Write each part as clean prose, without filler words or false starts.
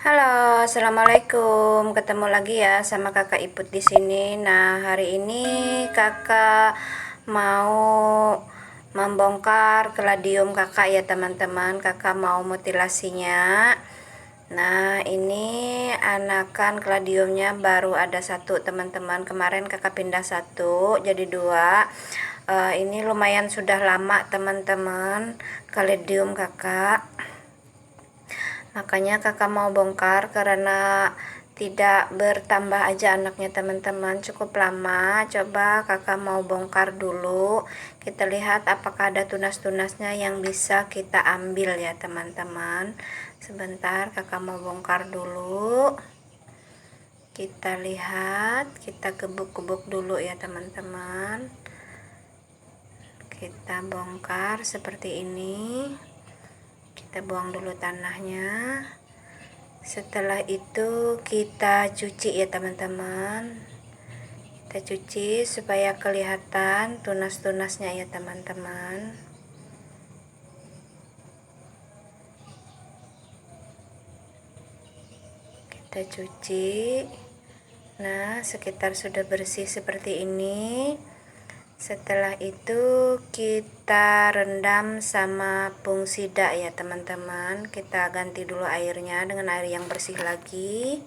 Halo, assalamualaikum. Ketemu lagi ya sama kakak Iput di sini. Nah, hari ini kakak mau membongkar keladium kakak ya teman-teman. Kakak mau mutilasinya. Nah, ini anakan keladiumnya baru ada satu teman-teman. Kemarin kakak pindah satu, jadi dua. Ini lumayan sudah lama teman-teman keladium kakak. Makanya kakak mau bongkar karena tidak bertambah aja anaknya teman-teman, cukup lama. Coba kakak mau bongkar dulu. Kita lihat apakah ada tunas-tunasnya yang bisa kita ambil ya teman-teman. Sebentar kakak mau bongkar dulu. Kita lihat, kita gebuk-gebuk dulu ya teman-teman. Kita bongkar seperti ini. Kita buang dulu tanahnya. Setelah itu kita cuci ya teman-teman. Kita cuci supaya kelihatan tunas-tunasnya ya teman-teman. Kita cuci. Nah, sekitar sudah bersih seperti ini. Setelah itu kita rendam sama pungsida ya teman-teman. Kita ganti dulu airnya dengan air yang bersih lagi.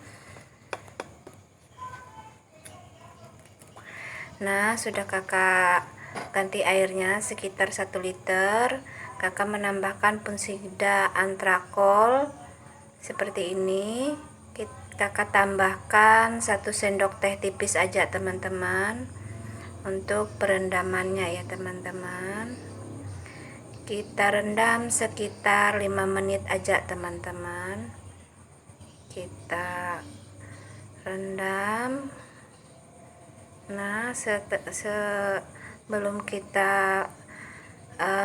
Nah, sudah kakak ganti airnya sekitar 1 liter. Kakak menambahkan pungsida antrakol seperti ini. Kakak tambahkan 1 sendok teh tipis aja teman-teman untuk perendamannya ya teman-teman. Kita rendam sekitar 5 menit aja teman-teman. Kita rendam. Nah, sebelum kita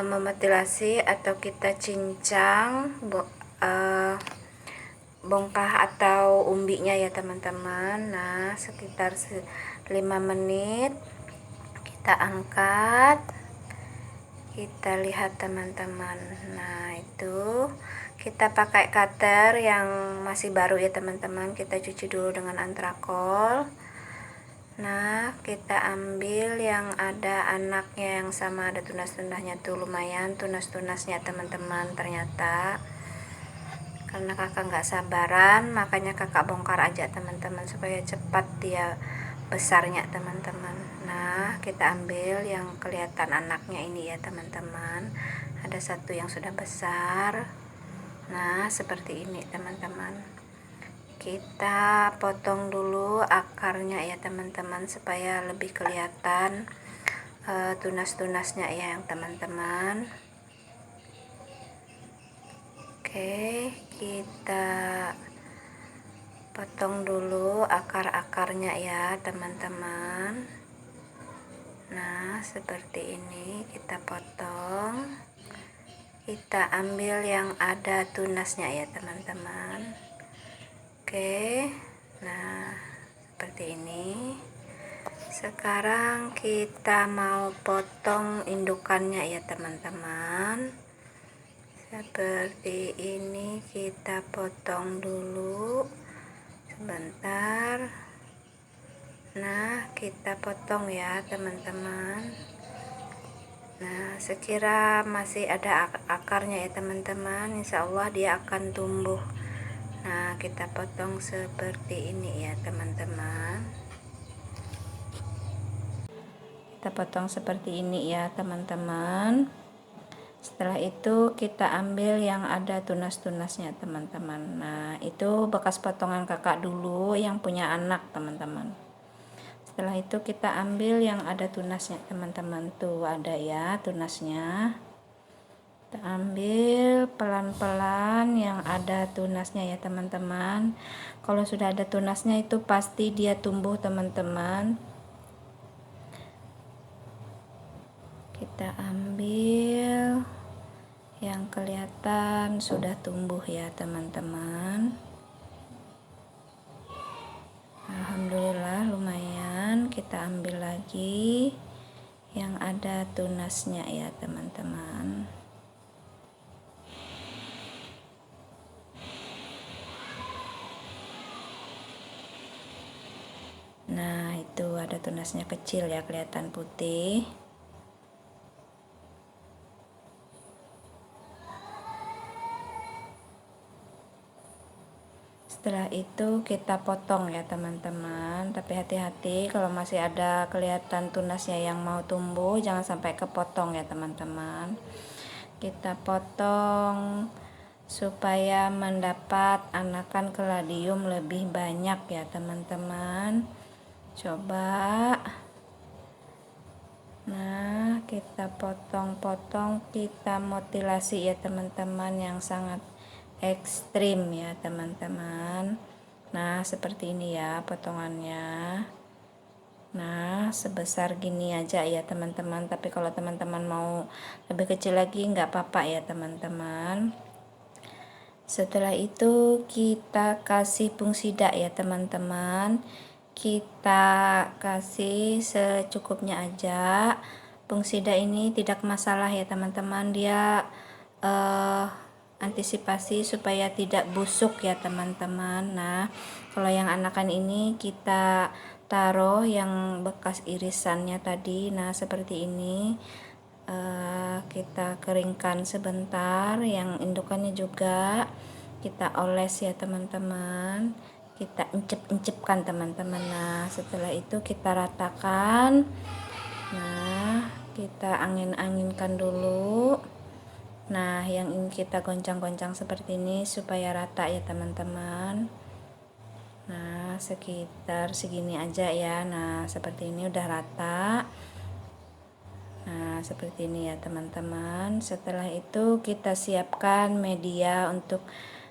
memutilasi atau kita cincang bongkah atau umbinya ya teman-teman. Nah, sekitar 5 menit kita angkat, kita lihat teman-teman. Nah, itu kita pakai cutter yang masih baru ya teman-teman. Kita cuci dulu dengan antrakol. Nah, kita ambil yang ada anaknya yang sama, ada tunas-tunasnya tuh, lumayan tunas-tunasnya teman-teman ternyata. Karena kakak nggak sabaran, makanya kakak bongkar aja teman-teman supaya cepat dia besarnya teman-teman. Nah, kita ambil yang kelihatan anaknya ini ya teman-teman. Ada satu yang sudah besar. Nah, seperti ini teman-teman. Kita potong dulu akarnya ya teman-teman supaya lebih kelihatan tunas-tunasnya ya teman-teman. Oke, kita potong dulu akar-akarnya ya teman-teman. Nah, seperti ini kita potong. Kita ambil yang ada tunasnya ya teman-teman. Oke, nah seperti ini. Sekarang kita mau potong indukannya ya teman-teman. Seperti ini kita potong dulu sebentar. Nah, kita potong ya teman-teman. Nah, sekira masih ada akarnya ya teman-teman, insya Allah dia akan tumbuh. Nah, kita potong seperti ini ya teman-teman. Kita potong seperti ini ya teman-teman. Setelah itu kita ambil yang ada tunas-tunasnya teman-teman. Nah, itu bekas potongan kakak dulu yang punya anak teman-teman. Setelah itu kita ambil yang ada tunasnya teman-teman. Tuh ada ya tunasnya. Kita ambil pelan-pelan yang ada tunasnya ya teman-teman. Kalau sudah ada tunasnya itu pasti dia tumbuh teman-teman. Kita ambil yang kelihatan sudah tumbuh ya teman-teman. Alhamdulillah lumayan. Kita ambil lagi yang ada tunasnya ya teman-teman. Nah, itu ada tunasnya kecil ya, kelihatan putih. Setelah itu kita potong ya teman-teman, tapi hati-hati kalau masih ada kelihatan tunasnya yang mau tumbuh, jangan sampai kepotong ya teman-teman. Kita potong supaya mendapat anakan kaladium lebih banyak ya teman-teman. Coba. Nah, kita potong-potong, kita mutilasi ya teman-teman, yang sangat ekstrim ya teman-teman. Nah, seperti ini ya potongannya. Nah, sebesar gini aja ya teman-teman, tapi kalau teman-teman mau lebih kecil lagi nggak apa-apa ya teman-teman. Setelah itu kita kasih pungsida ya teman-teman. Kita kasih secukupnya aja. Pungsida ini tidak masalah ya teman-teman, dia antisipasi supaya tidak busuk ya teman-teman. Nah, kalau yang anakan ini kita taruh yang bekas irisannya tadi. Nah, seperti ini. Kita keringkan sebentar, yang indukannya juga kita oles ya teman-teman, kita encep-encepkan teman-teman. Nah, setelah itu kita ratakan. Nah, kita angin-anginkan dulu. Nah, yang ini kita goncang-goncang seperti ini supaya rata ya teman-teman. Nah, sekitar segini aja ya. Nah, seperti ini udah rata. Nah, seperti ini ya teman-teman. Setelah itu kita siapkan media untuk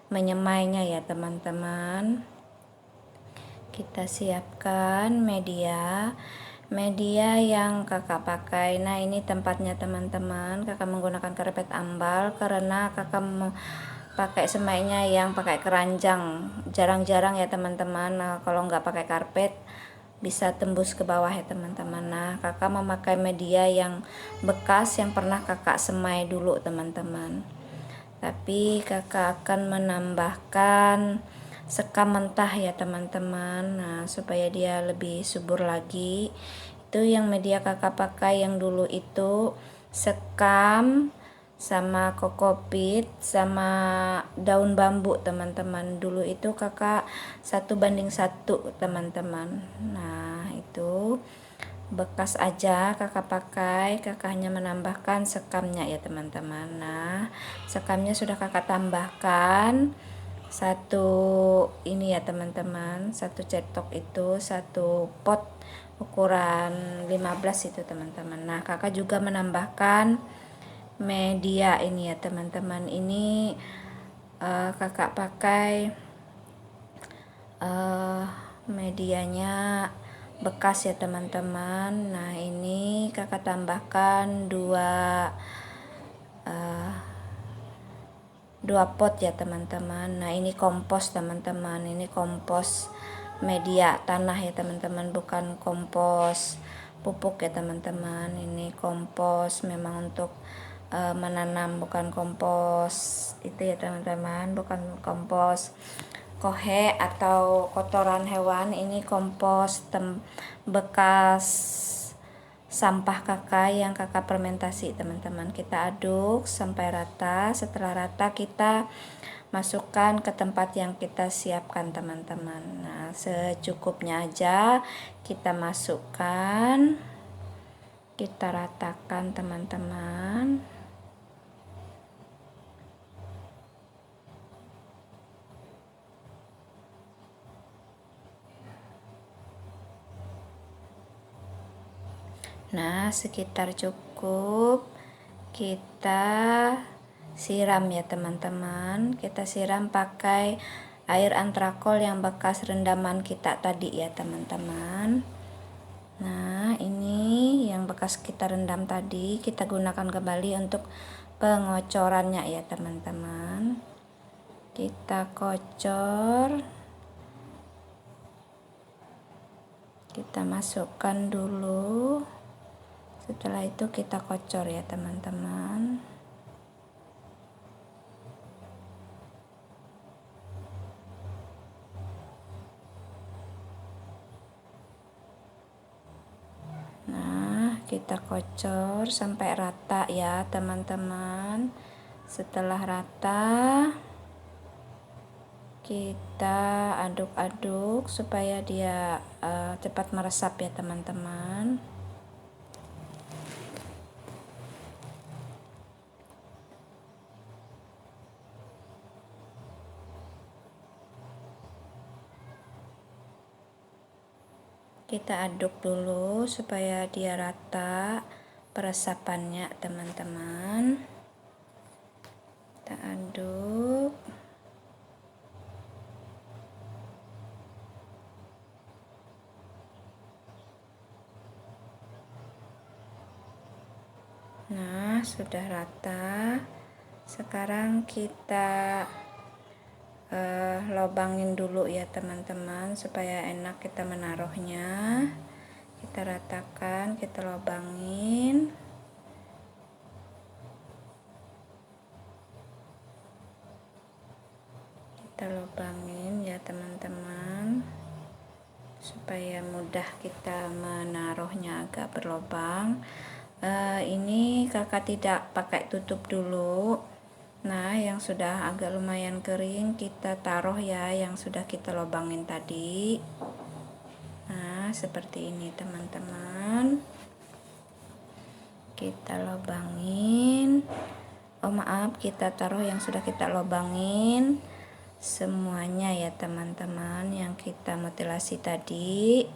menyemainya ya teman-teman. Kita siapkan media yang kakak pakai. Nah, ini tempatnya teman-teman. Kakak menggunakan karpet ambal karena kakak mau pakai semainya yang pakai keranjang. Jarang-jarang ya teman-teman. Nah, kalau nggak pakai karpet bisa tembus ke bawah ya teman-teman. Nah, kakak memakai media yang bekas yang pernah kakak semai dulu teman-teman, tapi kakak akan menambahkan sekam mentah ya teman-teman. Nah, supaya dia lebih subur lagi, itu yang media kakak pakai yang dulu itu sekam sama kokopit sama daun bambu teman-teman. Dulu itu kakak 1:1 teman-teman. Nah, itu bekas aja kakak pakai, kakak hanya menambahkan sekamnya ya teman-teman. Nah, sekamnya sudah kakak tambahkan satu ini ya teman-teman, satu cetok itu satu pot ukuran 15 itu teman-teman. Nah, kakak juga menambahkan media ini ya teman-teman. Ini kakak pakai medianya bekas ya teman-teman. Nah, ini kakak tambahkan dua pot ya teman-teman. Nah, ini kompos teman-teman, ini kompos media tanah ya teman-teman, bukan kompos pupuk ya teman-teman. Ini kompos memang untuk menanam, bukan kompos itu ya teman-teman, bukan kompos kohe atau kotoran hewan. Ini kompos bekas sampah kakak yang kakak fermentasi teman-teman. Kita aduk sampai rata. Setelah rata kita masukkan ke tempat yang kita siapkan teman-teman. Nah, secukupnya aja kita masukkan, kita ratakan teman-teman. Nah, sekitar cukup, kita siram ya teman-teman. Kita siram pakai air antrakol yang bekas rendaman kita tadi ya teman-teman. Nah, ini yang bekas kita rendam tadi, kita gunakan kembali untuk pengocorannya ya teman-teman. Kita kocor, kita masukkan dulu. Setelah itu kita kocor ya teman-teman. kita kocor sampai rata ya teman-teman. Setelah rata, kita aduk-aduk supaya dia cepat meresap ya teman-teman. Kita aduk dulu supaya dia rata peresapannya teman-teman. Kita aduk. Nah, sudah rata. Sekarang kita lobangin dulu ya teman-teman supaya enak kita menaruhnya. Kita ratakan, kita lobangin. Kita lobangin ya teman-teman supaya mudah kita menaruhnya agak berlobang. Ini kakak tidak pakai tutup dulu. Nah, yang sudah agak lumayan kering kita taruh ya, yang sudah kita lobangin tadi. Nah, seperti ini teman-teman. Kita lobangin. Oh maaf, kita taruh yang sudah kita lobangin semuanya ya teman-teman, yang kita mutilasi tadi.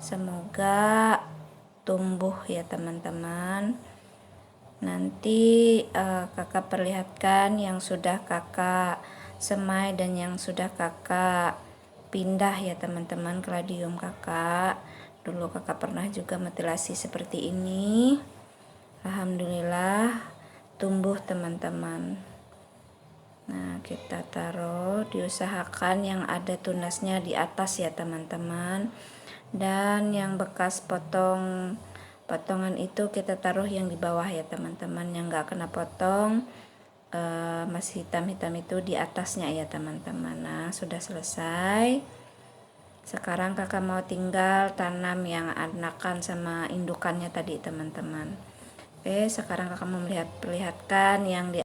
Semoga tumbuh ya teman-teman. Nanti kakak perlihatkan yang sudah kakak semai dan yang sudah kakak pindah ya teman-teman, kaladium kakak. Dulu kakak pernah juga mutilasi seperti ini. Alhamdulillah tumbuh teman-teman. Nah, kita taruh, diusahakan yang ada tunasnya di atas ya teman-teman. Dan yang bekas potongan itu kita taruh yang di bawah ya teman-teman, yang nggak kena potong masih hitam-hitam itu di atasnya ya teman-teman. Nah, sudah selesai. Sekarang kakak mau tinggal tanam yang anakan sama indukannya tadi teman-teman. Oke, sekarang kakak mau perlihatkan yang di.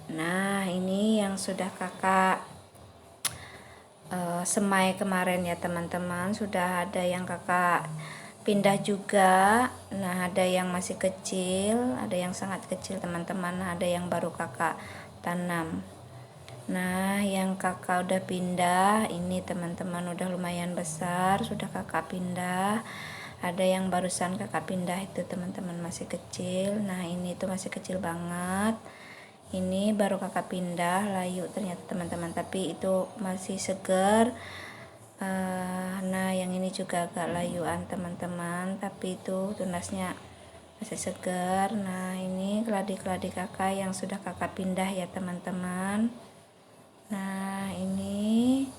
Nah, ini yang sudah kakak semai kemarin ya teman-teman. Sudah ada yang kakak pindah juga. Nah, ada yang masih kecil, ada yang sangat kecil teman-teman, ada yang baru kakak tanam. Nah, yang kakak udah pindah ini teman-teman udah lumayan besar, sudah kakak pindah. Ada yang barusan kakak pindah itu teman-teman masih kecil. Nah, ini tuh masih kecil banget. Ini baru kakak pindah layu ternyata teman-teman, tapi itu masih segar. Nah, yang ini juga agak layuan teman-teman, tapi itu tunasnya masih segar. Nah, ini keladi-keladi kakak yang sudah kakak pindah ya teman-teman. Nah, ini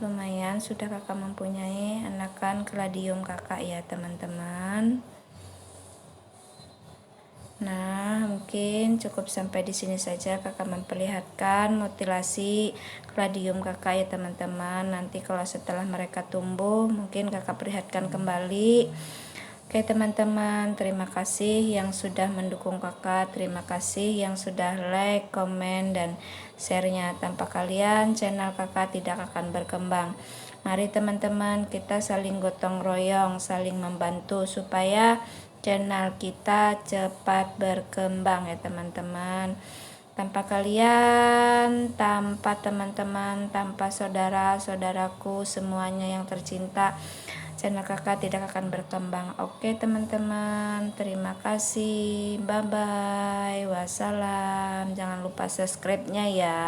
lumayan sudah kakak mempunyai anakan kaladium kakak ya teman-teman. Nah, mungkin cukup sampai di sini saja kakak memperlihatkan mutilasi kaladium kakak ya teman-teman. Nanti kalau setelah mereka tumbuh mungkin kakak perlihatkan kembali. Oke teman-teman, terima kasih yang sudah mendukung kakak, terima kasih yang sudah like, komen, dan share-nya. Tanpa kalian channel kakak tidak akan berkembang. Mari teman-teman kita saling gotong royong, saling membantu supaya channel kita cepat berkembang ya teman-teman. Tanpa kalian, tanpa teman-teman, tanpa saudara-saudaraku semuanya yang tercinta, channel kakak tidak akan berkembang. Oke teman-teman, terima kasih, bye bye, wassalam. Jangan lupa subscribe-nya ya.